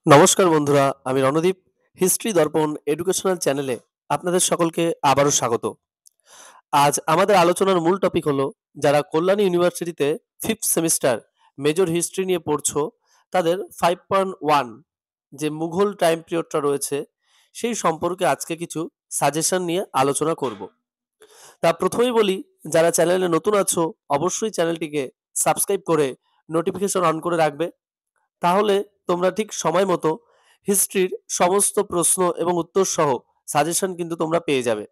নমস্কার বন্ধুরা, আমি রণদীপ। হিস্ট্রি দর্পণ এডুকেশনাল চ্যানেলে আপনাদের সকলকে আবারও স্বাগত। আজ আমাদের আলোচনার মূল টপিক হলো, যারা কল্যাণী ইউনিভার্সিটিতে ফিফথ সেমিস্টার মেজর হিস্ট্রি নিয়ে পড়ছো, তাদের 5.1 যে মুঘল টাইম পিরিয়ডটা রয়েছে সেই সম্পর্কে আজকে কিছু সাজেশন নিয়ে আলোচনা করব। তা প্রথমেই বলি, যারা চ্যানেলে নতুন আছো অবশ্যই চ্যানেলটিকে সাবস্ক্রাইব করে নোটিফিকেশন অন করে রাখবে। তাহলে তোমরা ঠিক সময় মতো হিস্ট্রির সমস্ত প্রশ্ন এবং উত্তর সহ সাজেশন কিন্তু তোমরা পেয়ে যাবে।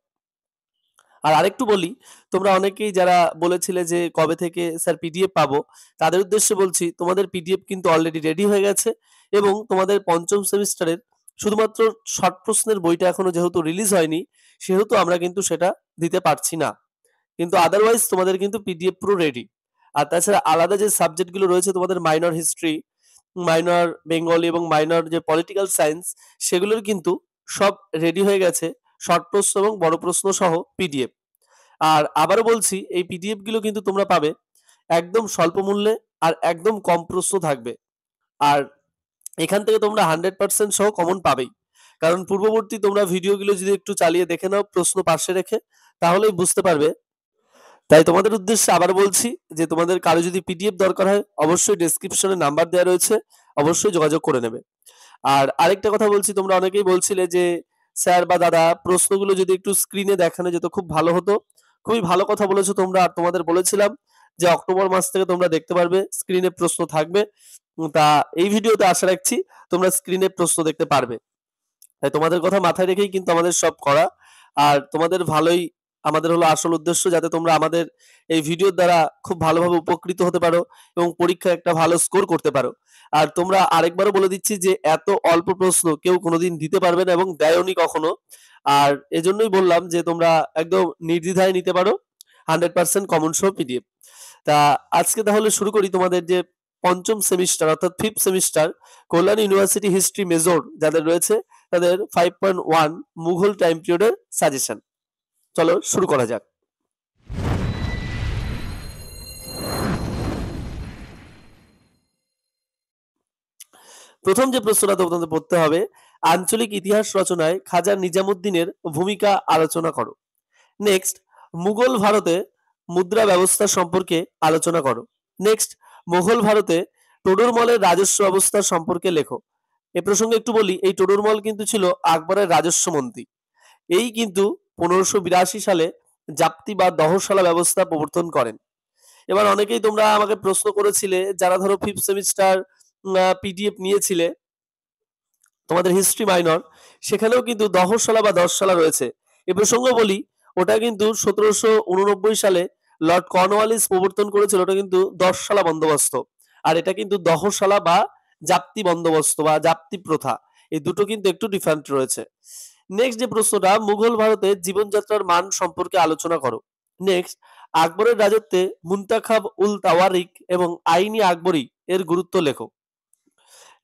আর আরেকটু বলি, তোমরা অনেকেই যারা বলেছিলে যে কবে থেকে স্যার পিডিএফ পাবো, তাদের উদ্দেশ্যে বলছি তোমাদের পিডিএফ কিন্তু অলরেডি রেডি হয়ে গেছে এবং তোমাদের পঞ্চম সেমিস্টারের শুধুমাত্র শর্ট প্রশ্নের বইটা এখনো যেহেতু রিলিজ হয়নি, সেহেতু আমরা কিন্তু সেটা দিতে পারছি না। কিন্তু আদারওয়াইজ তোমাদের কিন্তু পিডিএফ পুরো রেডি। আর তাছাড়া আলাদা যে সাবজেক্টগুলো রয়েছে, তোমাদের মাইনর হিস্ট্রি, মাইনর বেঙ্গলি এবং মাইনর যে পলিটিক্যাল সায়েন্স, সেগুলোর কিন্তু সব রেডি হয়ে গেছে, শর্ট প্রশ্ন এবং বড় প্রশ্ন সহ পিডিএফ। আর আবারও বলছি, এই পিডিএফ গুলো কিন্তু তোমরা পাবে একদম স্বল্প মূল্যে আর একদম কম প্রশ্ন থাকবে। আর এখান থেকে তোমরা 100% সহ কমন পাবেই। কারণ পূর্ববর্তী তোমরা ভিডিওগুলো যদি একটু চালিয়ে দেখে নাও প্রশ্ন পাশে রেখে, তাহলেই বুঝতে পারবে। তাই তোমাদের উদ্দেশ্যে আবার বলছি যে তোমাদের কারো যদি পিডিএফ দরকার হয় অবশ্যই ডেসক্রিপশনে নাম্বার দেওয়া রয়েছে, অবশ্যই যোগাযোগ করে নেবে। আর আরেকটা কথা বলছি, তোমরা অনেকেই বলছিলে যে স্যার বা দাদা প্রশ্নগুলো যদি একটু স্ক্রিনে দেখানো যেত খুব ভালো হতো। খুবই ভালো কথা বলেছো তোমরা। আর তোমাদের বলেছিলাম যে অক্টোবর মাস থেকে তোমরা দেখতে পারবে স্ক্রিনে প্রশ্ন থাকবে। তা এই ভিডিওতে আশা রাখছি তোমরা স্ক্রিনে প্রশ্ন দেখতে পারবে। তাই তোমাদের কথা মাথায় রেখেই কিন্তু আমাদের সব করা। আর তোমাদের ভালোই আমাদের হলো আসল উদ্দেশ্য, যাতে তোমরা আমাদের এই ভিডিওর দ্বারা খুব ভালোভাবে উপকৃত হতে পারো এবং পরীক্ষায় একটা ভালো স্কোর করতে পারো। আর তোমরা আরেকবারও বলে দিচ্ছি যে এত অল্প প্রশ্ন কেউ কোনোদিন দিতে পারবে না এবং দেয়নি কখনো। আর এজন্যই বললাম যে তোমরা একদম নির্দ্বিধায় নিতে পারো 100% কমন সহ পিডিএফ। তা আজকে তাহলে শুরু করি তোমাদের যে পঞ্চম সেমিস্টার অর্থাৎ fifth semester Kalyani university history major যাদের রয়েছে, তাদের 5.1 মুঘল টাইম পিরিয়ডের সাজেশন। চলো শুরু করা যাক। প্রথম যে প্রশ্নটা তোমাদের পড়তে হবে, আঞ্চলিক ইতিহাস রচনায় খাজা নিজামুদ্দিনের ভূমিকা আলোচনা করো। নেক্সট, মুঘল ভারতে মুদ্রা ব্যবস্থা সম্পর্কে আলোচনা করো। নেক্সট, মুঘল ভারতে টোডরমলের রাজস্ব ব্যবস্থা সম্পর্কে লেখো। এ প্রসঙ্গে একটু বলি, এই টোডরমল কিন্তু ছিল আকবরের রাজস্ব মন্ত্রী। এই কিন্তু 1582 সালে জাপ্তি বা দহশালা ব্যবস্থা প্রবর্তন করেন। এবার অনেকেই তোমরা আমাকে প্রশ্ন করেছিলে, যারা ধরো ফিফথ সেমিস্টার পিডিএফ নিয়েছিলে তোমাদের হিস্ট্রি মাইনর, সেখানেও কিন্তু দহশালা বা দশশালা রয়েছে। এ প্রসঙ্গে বলি, ওটা কিন্তু 1789 সালে লর্ড কর্নওয়ালিস প্রবর্তন করেছিল। ওটা কিন্তু দশশালা বন্দোবস্ত। আর এটা কিন্তু দহশালা বা জাপ্তি বন্দোবস্ত বা জাপ্তি প্রথা, এই দুটো কিন্তু একটু ডিফারেন্ট রয়েছে। নেক্সট যে প্রশ্নটা, মুঘল ভারতে জীবনযাত্রার মান সম্পর্কে আলোচনা করো। নেক্সট, আকবরের রাজত্বে মুন্তাখাব উল তাওয়ারিক এবং আইনি আকবরী এর গুরুত্ব লেখো।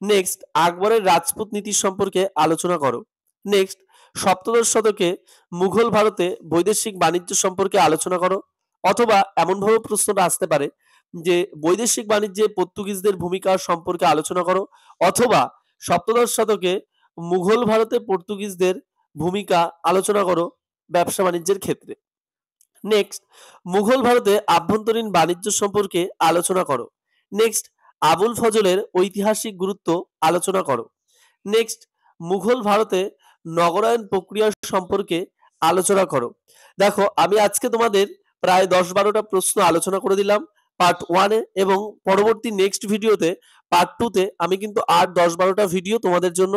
নেক্সট, আকবরের রাজপুত নীতি সম্পর্কে আলোচনা করো। নেক্সট, সপ্তদশ শতকে মুঘল ভারতে বৈদেশিক বাণিজ্য সম্পর্কে আলোচনা করো। অথবা এমনভাবে প্রশ্নটা আসতে পারে যে বৈদেশিক বাণিজ্যে পর্তুগিজদের ভূমিকা সম্পর্কে আলোচনা করো, অথবা সপ্তদশ শতকে মুঘল ভারতে পর্তুগিজদের ভূমিকা আলোচনা করো ব্যবসা বাণিজ্যের ক্ষেত্রে। নেক্সট, মুঘল ভারতে আভ্যন্তরীণ বাণিজ্য সম্পর্কে আলোচনা করো। নেক্সট, আবুল ফজলের ঐতিহাসিক গুরুত্ব আলোচনা করো। নেক্সট, মুঘল ভারতে নগরায়ণ প্রক্রিয়া সম্পর্কে আলোচনা করো। দেখো, আমি আজকে তোমাদের প্রায় 10-12টা প্রশ্ন আলোচনা করে দিলাম পার্ট 1-এ, এবং পরবর্তী নেক্সট ভিডিওতে পার্ট 2-তে আমি কিন্তু আর 10-12টা ভিডিও তোমাদের জন্য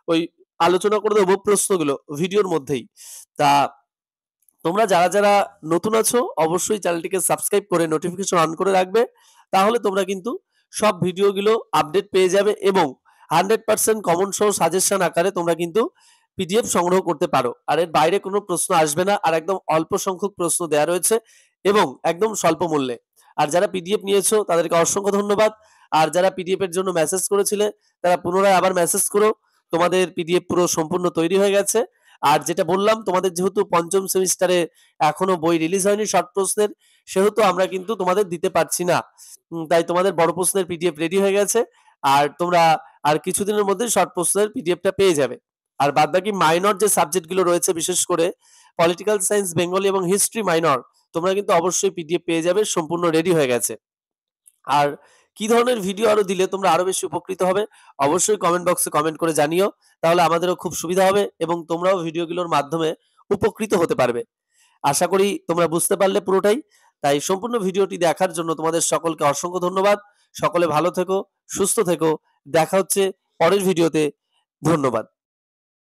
ওই আলোচনা করে দেবো প্রশ্নগুলো ভিডিওর মধ্যেই। তা তোমরা যারা যারা নতুন আছো অবশ্যই চ্যানেলটিকে সাবস্ক্রাইব করে নোটিফিকেশন অন করে রাখবে। তাহলে তোমরা কিন্তু সব ভিডিওগুলো আপডেট পেয়ে যাবে এবং 100% কমন সহ সাজেশন আকারে তোমরা কিন্তু পিডিএফ সংগ্রহ করতে পারো। আর এর বাইরে কোনো প্রশ্ন আসবে না, আর একদম অল্প সংখ্যক প্রশ্ন দেওয়া রয়েছে এবং একদম স্বল্প মূল্যে। আর যারা পিডিএফ নিয়েছো তাদেরকে অসংখ্য ধন্যবাদ। আর যারা পিডিএফ এর জন্য মেসেজ করেছিলে তারা পুনরায় আবার মেসেজ করো, তোমাদের পিডিএফ পুরো সম্পূর্ণ তৈরি হয়ে গেছে। আর যেটা বললাম, তোমাদের যেহেতু পঞ্চম সেমিস্টারে এখনো বই রিলিজ হয়নি শর্ট প্রশ্নের, সেহেতু আমরা কিন্তু তোমাদের দিতে পারছি না। তাই তোমাদের বড় প্রশ্নের পিডিএফ রেডি হয়ে গেছে। আর তোমরা আর কিছুদিনের মধ্যেই শর্ট প্রশ্নের পিডিএফটা পেয়ে যাবে। আর বাদবাকি মাইনর যে সাবজেক্টগুলো রয়েছে, বিশেষ করে পলিটিক্যাল সায়েন্স, বেঙ্গলি এবং হিস্ট্রি মাইনর, তোমরা কিন্তু অবশ্যই পিডিএফ পেয়ে যাবে, সম্পূর্ণ রেডি হয়ে গেছে। আর কি ধরনের ভিডিও আরো দিলে তোমরা আরো বেশি উপকৃত হবে, অবশ্যই কমেন্ট বক্সে কমেন্ট করে জানিও। তাহলে আমাদেরও খুব সুবিধা হবে এবং তোমরাও ভিডিওগুলোর মাধ্যমে উপকৃত হতে পারবে। আশা করি তোমরা বুঝতে পারলে পুরোটাই। তাই সম্পূর্ণ ভিডিওটি দেখার জন্য তোমাদের সকলকে অসংখ্য ধন্যবাদ। সকলে ভালো থেকো, সুস্থ থেকো। দেখা হচ্ছে পরের ভিডিওতে। ধন্যবাদ।